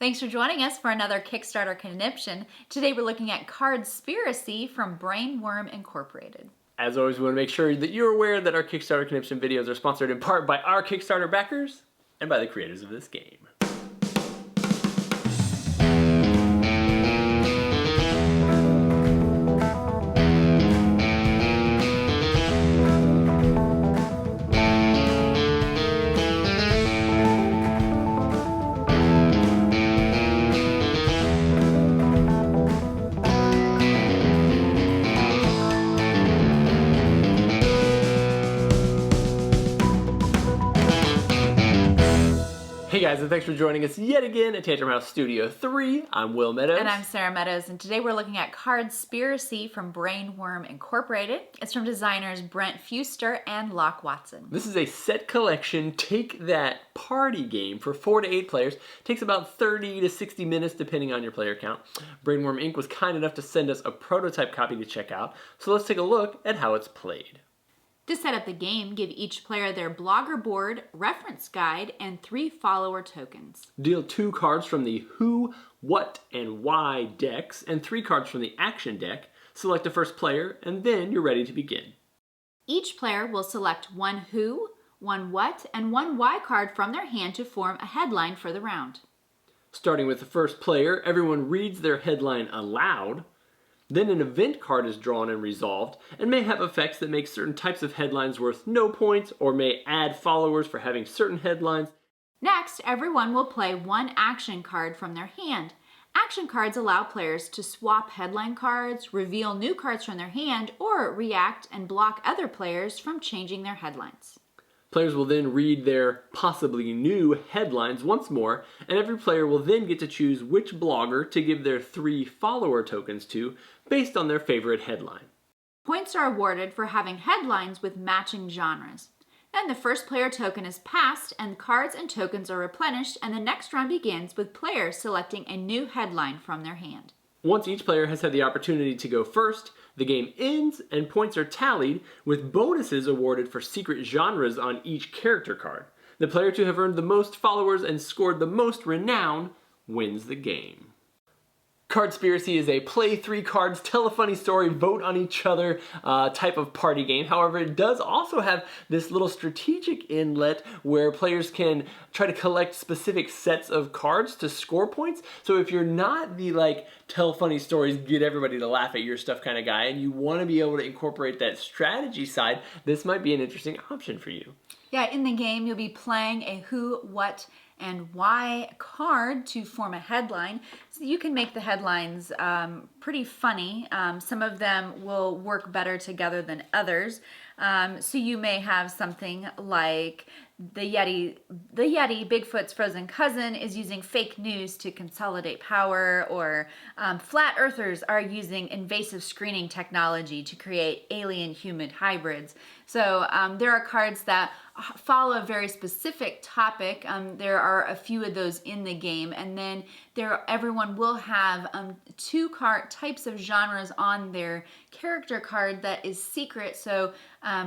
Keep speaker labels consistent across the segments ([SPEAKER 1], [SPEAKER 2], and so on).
[SPEAKER 1] Thanks for joining us for another Kickstarter conniption. Today we're looking at Cardspiracy from Brainworm Incorporated.
[SPEAKER 2] As always, we want to make sure that you're aware that our Kickstarter conniption videos are sponsored in part by our Kickstarter backers and by the creators of this game. Hey guys, and thanks for joining us yet again at Tantrum House Studio 3. I'm Will Meadows.
[SPEAKER 1] And I'm Sara Meadows, and today we're looking at Cardspiracy from Brainworm Incorporated. It's from designers Brent Fuster and Locke Watson.
[SPEAKER 2] This is a set collection, take that party game for 4 to 8 players. Takes about 30 to 60 minutes depending on your player count. Brainworm Inc. was kind enough to send us a prototype copy to check out, so let's take a look at how it's played.
[SPEAKER 1] To set up the game, give each player their blogger board, reference guide, and 3 follower tokens.
[SPEAKER 2] Deal 2 cards from the Who, What, and Why decks, and 3 cards from the Action deck. Select the first player, and then you're ready to begin.
[SPEAKER 1] Each player will select 1 Who, 1 What, and 1 Why card from their hand to form a headline for the round.
[SPEAKER 2] Starting with the first player, everyone reads their headline aloud. Then an event card is drawn and resolved, and may have effects that make certain types of headlines worth no points, or may add followers for having certain headlines.
[SPEAKER 1] Next, everyone will play 1 action card from their hand. Action cards allow players to swap headline cards, reveal new cards from their hand, or react and block other players from changing their headlines.
[SPEAKER 2] Players will then read their possibly new headlines once more, and every player will then get to choose which blogger to give their 3 follower tokens to based on their favorite headline.
[SPEAKER 1] Points are awarded for having headlines with matching genres. Then the first player token is passed, and cards and tokens are replenished, and the next round begins with players selecting a new headline from their hand.
[SPEAKER 2] Once each player has had the opportunity to go first, the game ends and points are tallied with bonuses awarded for secret genres on each character card. The player to have earned the most followers and scored the most renown wins the game. Cardspiracy is a play 3 cards, tell a funny story, vote on each other type of party game. However, it does also have this little strategic inlet where players can try to collect specific sets of cards to score points. So if you're not the tell funny stories, get everybody to laugh at your stuff kind of guy, and you want to be able to incorporate that strategy side, this might be an interesting option for you.
[SPEAKER 1] Yeah, in the game you'll be playing a Who, What, and Why card to form a headline. So you can make the headlines pretty funny. Some of them will work better together than others. So you may have something like the Yeti, Bigfoot's frozen cousin, is using fake news to consolidate power, or flat earthers are using invasive screening technology to create alien-human hybrids. So there are cards that follow a very specific topic. There are a few of those in the game, and then everyone will have 2 types of genres on their character card that is secret, so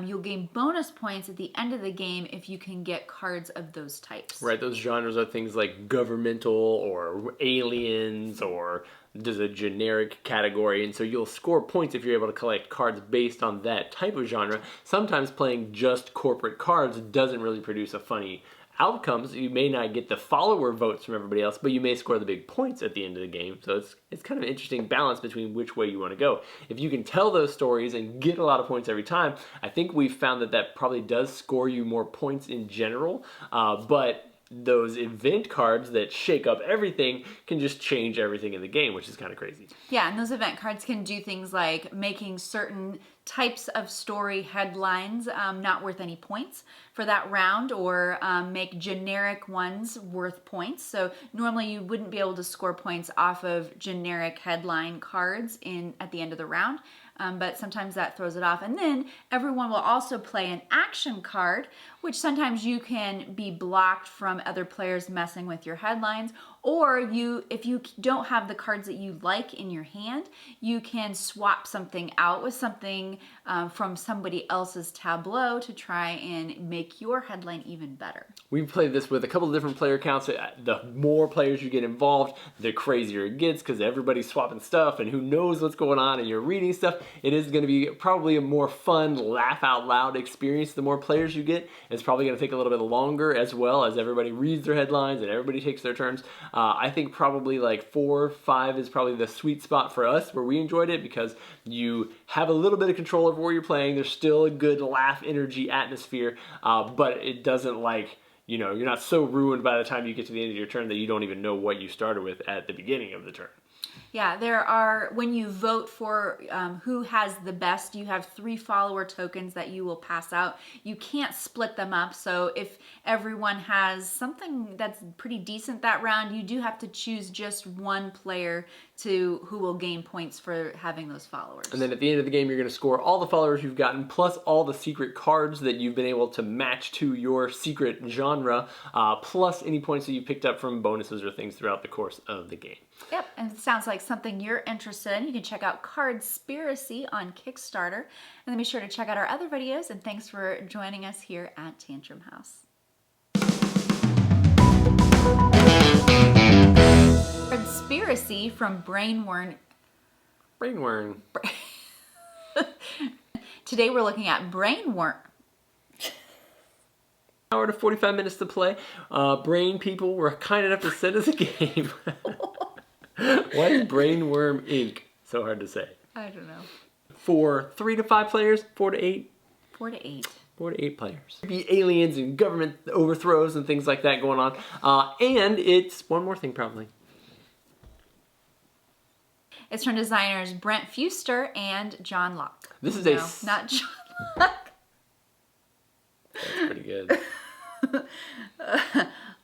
[SPEAKER 1] you'll gain bonus points at the end of the game if you can get cards of those types.
[SPEAKER 2] Right, those genres are things like governmental or aliens, or there's a generic category, and so you'll score points if you're able to collect cards based on that type of genre. Sometimes playing just corporate cards doesn't really produce a funny outcomes. You may not get the follower votes from everybody else, but you may score the big points at the end of the game. So it's kind of an interesting balance between which way you want to go. If you can tell those stories and get a lot of points every time, I think we've found that probably does score you more points in general, but those event cards that shake up everything can just change everything in the game, which is kind of crazy.
[SPEAKER 1] Yeah, and those event cards can do things like making certain types of story headlines not worth any points for that round, or make generic ones worth points. So normally you wouldn't be able to score points off of generic headline cards at the end of the round. But sometimes that throws it off. And then everyone will also play an action card, which sometimes you can be blocked from other players messing with your headlines, Or if you don't have the cards that you like in your hand, you can swap something out with something from somebody else's tableau to try and make your headline even better.
[SPEAKER 2] We've played this with a couple of different player counts. The more players you get involved, the crazier it gets because everybody's swapping stuff and who knows what's going on and you're reading stuff. It is going to be probably a more fun, laugh out loud experience the more players you get. It's probably going to take a little bit longer as well as everybody reads their headlines and everybody takes their turns. I think probably like 4, 5 is probably the sweet spot for us where we enjoyed it because you have a little bit of control over where you're playing. There's still a good laugh, energy, atmosphere, but it doesn't like, you know, you're not so ruined by the time you get to the end of your turn that you don't even know what you started with at the beginning of the turn.
[SPEAKER 1] Yeah, there are, when you vote for who has the best, you have 3 follower tokens that you will pass out. You can't split them up, so if everyone has something that's pretty decent that round, you do have to choose just one player who will gain points for having those followers.
[SPEAKER 2] And then at the end of the game, you're going to score all the followers you've gotten, plus all the secret cards that you've been able to match to your secret genre, plus any points that you picked up from bonuses or things throughout the course of the game.
[SPEAKER 1] Yep, and it sounds like something you're interested in. You can check out Cardspiracy on Kickstarter. And then be sure to check out our other videos. And thanks for joining us here at Tantrum House. Cardspiracy from Brainworm.
[SPEAKER 2] Brainworm.
[SPEAKER 1] Today we're looking at Brainworm.
[SPEAKER 2] Hour to 45 minutes to play. Brain people were kind enough to send us a game. Why is Brainworm Inc. so hard to say?
[SPEAKER 1] I don't know.
[SPEAKER 2] For 3 to 5 players, 4 to 8.
[SPEAKER 1] 4 to 8.
[SPEAKER 2] 4 to 8 players. Be aliens and government overthrows and things like that going on. And it's one more thing probably.
[SPEAKER 1] It's from designers Brent Fuster and John Locke.
[SPEAKER 2] This is
[SPEAKER 1] not John Locke.
[SPEAKER 2] That's pretty good.